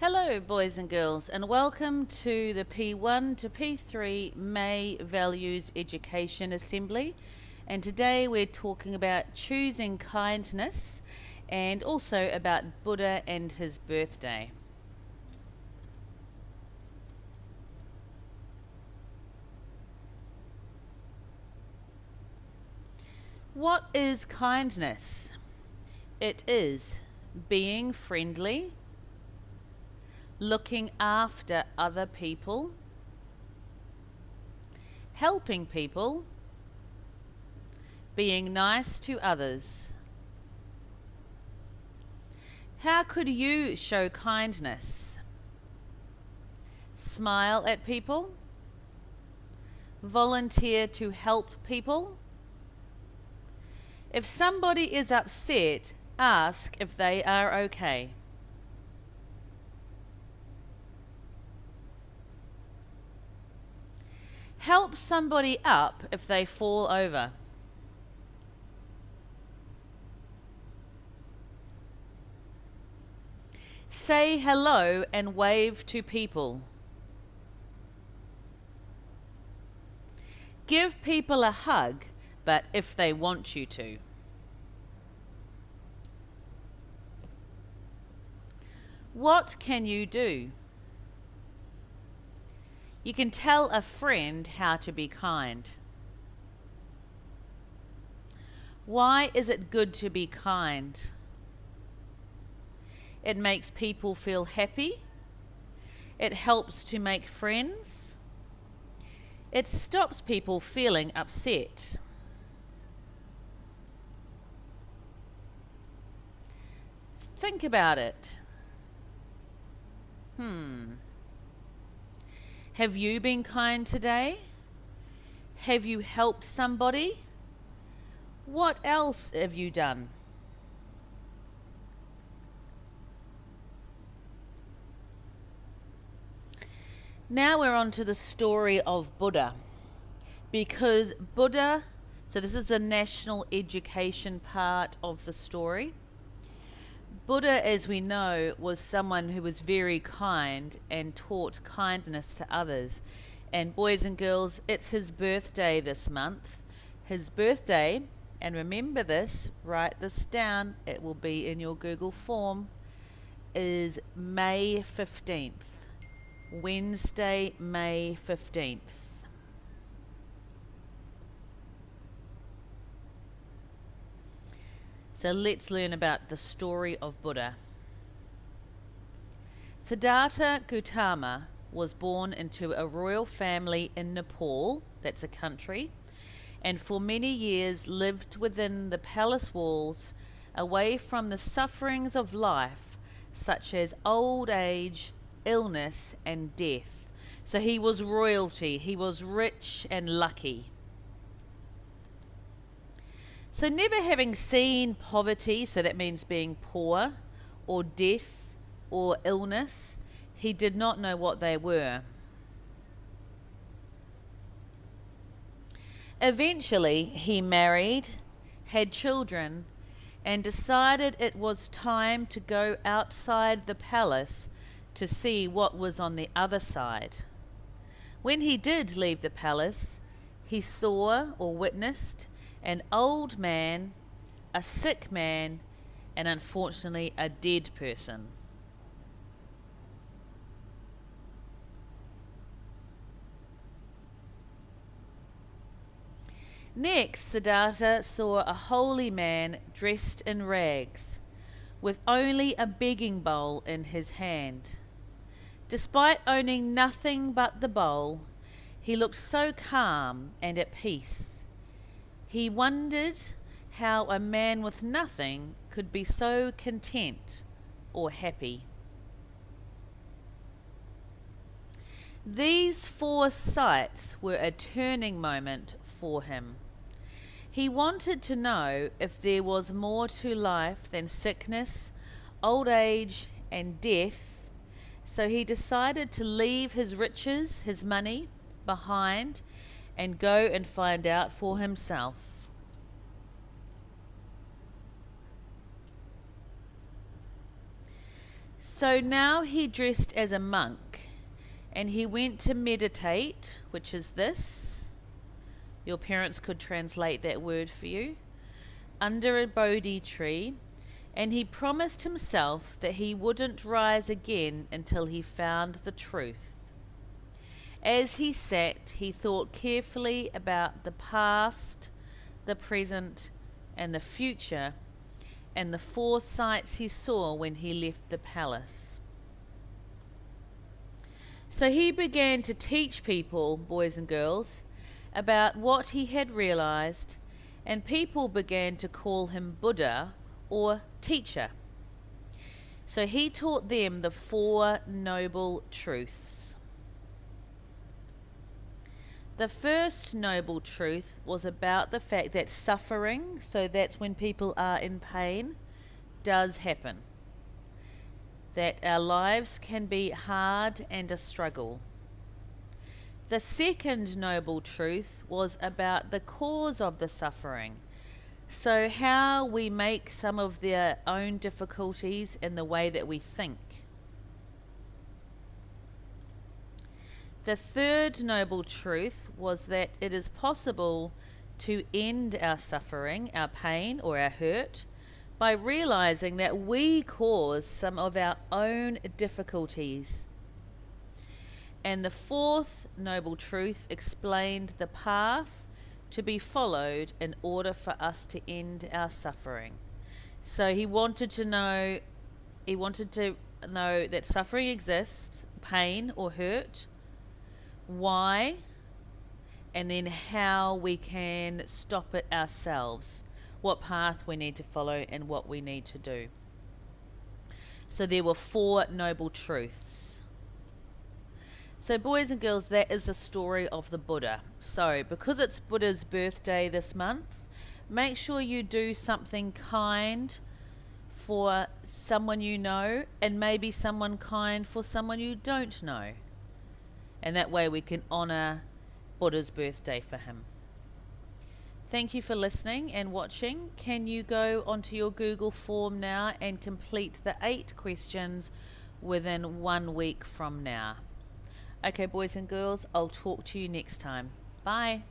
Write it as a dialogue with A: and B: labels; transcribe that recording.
A: Hello, boys and girls, and welcome to the P1 to P3 May Values Education Assembly. And today we're talking about choosing kindness and also about Buddha and his birthday. What is kindness? It is being friendly, looking after other people, helping people, being nice to others. How could you show kindness? Smile at people, volunteer to help people. If somebody is upset, ask if they are okay. Help somebody up if they fall over. Say hello and wave to people. Give people a hug, but if they want you to. What can you do? You can tell a friend how to be kind. Why is it good to be kind? It makes people feel happy. It helps to make friends. It stops people feeling upset. Think about it. Have you been kind today? Have you helped somebody? What else have you done? Now we're on to the story of Buddha. Because Buddha, so this is the national education part of the story. Buddha, as we know, was someone who was very kind and taught kindness to others. And boys and girls, it's his birthday this month. His birthday, and remember this, write this down, it will be in your Google form, is May 15th. Wednesday, May 15th. So let's learn about the story of Buddha. Siddhartha Gautama was born into a royal family in Nepal, that's a country, and for many years lived within the palace walls, away from the sufferings of life, such as old age, illness, and death. So he was royalty, he was rich and lucky. So never having seen poverty, so that means being poor, or death, or illness, he did not know what they were. Eventually, he married, had children, and decided it was time to go outside the palace to see what was on the other side. When he did leave the palace, he saw or witnessed an old man, a sick man, and unfortunately a dead person. Next, Siddhartha saw a holy man dressed in rags, with only a begging bowl in his hand. Despite owning nothing but the bowl, he looked so calm and at peace. He wondered how a man with nothing could be so content or happy. These four sights were a turning moment for him. He wanted to know if there was more to life than sickness, old age, and death, so he decided to leave his riches, his money, behind and go and find out for himself. So So now he dressed as a monk and he went to meditate, which is this. Your parents could translate that word for you. Under a Bodhi tree, and he promised himself that he wouldn't rise again until he found the truth. As he sat, he thought carefully about the past, the present, and the future, and the 4 sights he saw when he left the palace. So he began to teach people, boys and girls, about what he had realized, and people began to call him Buddha or teacher. So he taught them the 4 noble truths. The first noble truth was about the fact that suffering, so that's when people are in pain, does happen. That our lives can be hard and a struggle. The second noble truth was about the cause of the suffering. So how we make some of their own difficulties in the way that we think. The third noble truth was that it is possible to end our suffering, our pain, or our hurt by realizing that we cause some of our own difficulties. And the fourth noble truth explained the path to be followed in order for us to end our suffering. So he wanted to know that suffering exists, pain or hurt, why, and then how we can stop it ourselves, what path we need to follow and what we need to do. So there were 4 noble truths. So boys and girls, that is the story of the Buddha. So because it's Buddha's birthday this month, make sure you do something kind for someone you know, and maybe someone kind for someone you don't know. And that way we can honor Buddha's birthday for him. Thank you for listening and watching. Can you go onto your Google form now and complete the 8 questions within 1 week from now? Okay, boys and girls, I'll talk to you next time. Bye.